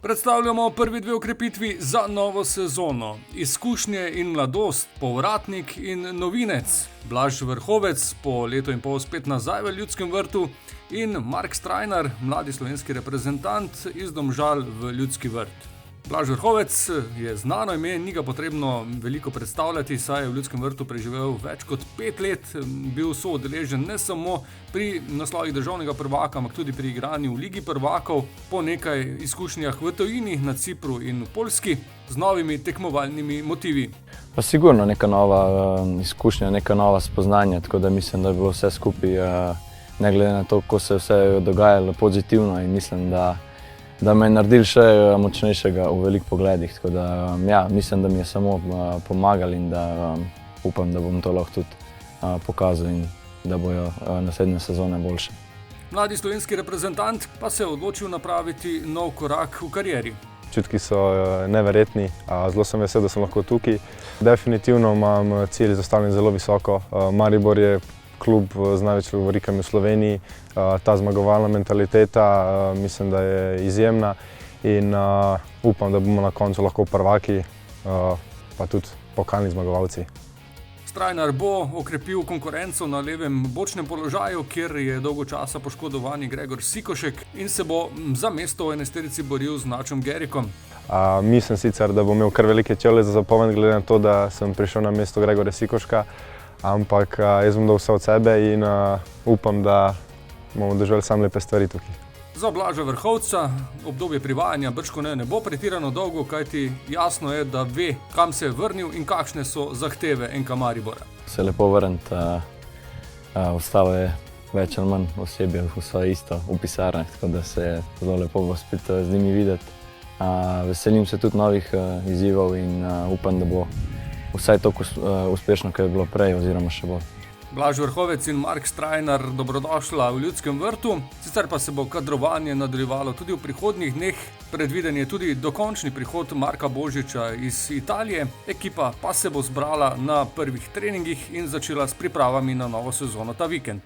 Predstavljamo prvi dve okrepitvi za novo sezono. Izkušnje in mladost, povratnik in novinec. Blaž Vrhovec, po letu in pol spet nazaj v Ljudskem vrtu, in Mark Strajnar, mladi slovenski reprezentant iz Domžal v Ljudski vrt. Blaž Vrhovec je znano ime, ni ga potrebno veliko predstavljati, saj je v Ljudskem vrtu preživel več kot 5 let, bil soudeležen ne samo pri naslovih državnega prvaka, ampak tudi pri igranju v Ligi prvakov, po nekaj izkušnjah v tujini, na Cipru in v Poljski, z novimi tekmovalnimi motivi. Pa sigurno neka nova izkušnja, neka nova spoznanja, tako da mislim, da je bilo vse skupaj, ne glede na to, ko se je vse dogajalo, pozitivno, in mislim, da me je naredil še močnejšega v velikih pogledih. Tako da, ja, mislim, da mi je samo pomagal in da upam, da bom to lahko tudi pokazal in da bojo naslednje sezone boljše. Mladi slovenski reprezentant pa se je odločil napraviti nov korak v karieri. Čutki so neverjetni, zelo sem vesel, da sem lahko tukaj. Definitivno imam cilj zastavljen zelo visoko. Maribor je klub z največ lovorikami v Sloveniji, ta zmagovalna mentaliteta mislim, da je izjemna in upam, da bomo na koncu lahko prvaki, pa tudi pokalni zmagovalci. Strajnar bo okrepil konkurenco na levem bočnem položaju, kjer je dolgo časa poškodovani Gregor Sikošek in se bo za mesto v enesterici boril z Načom Gerikom. Mislim sicer, da bom imel kar velike čevlje za zapoven, glede na to, da sem prišel na mesto Gregorja Sikoška, ampak jaz bom dal vse od sebe in upam, da bomo doživeli samo lepe stvari tukaj. Za Blaža Vrhovca obdobje privajanja bržkone ne bo pretirano dolgo, kajti jasno je, da ve, kam se je vrnil in kakšne so zahteve NK Maribora. Se lepo vrniti, ostalo je več ali manj osebje, vse isto v pisarnah, tako da se je zelo lepo spet z njimi videti. Veselim se tudi novih izzivov in upam, da bo vsaj toliko uspešno, kot je bilo prej, oziroma še bolj. Blaž Vrhovec in Mark Strajnar, dobrodošla v Ljudskem vrtu, sicer pa se bo kadrovanje nadaljevalo tudi v prihodnjih dneh. Predviden je tudi dokončni prihod Marka Božiča iz Italije, ekipa pa se bo zbrala na prvih treningih in začela s pripravami na novo sezono ta vikend.